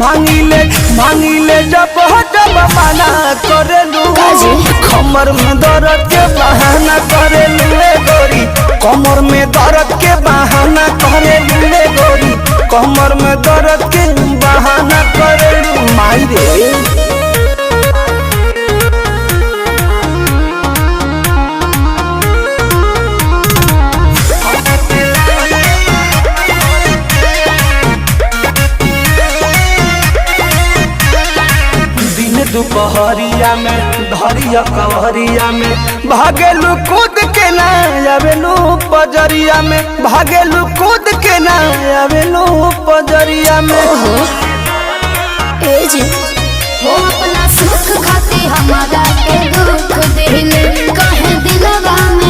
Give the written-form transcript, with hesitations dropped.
मांगिले जब मना करेलू कमर में दर्द के बहाना करेलू गोरी कमर में दर्द के बहाना करेलू गोरी कमर में दर्द के बहाना करेलू माई रे। दुपहरिया में धरिया कवरिया में भागेलू कूद के ना आवेलू पजरिया में भागेलू कूद के ना आवेलू पजरिया में ए जी हो अपना सुख खाती हमारा के दुख दिल कहे दिलवा में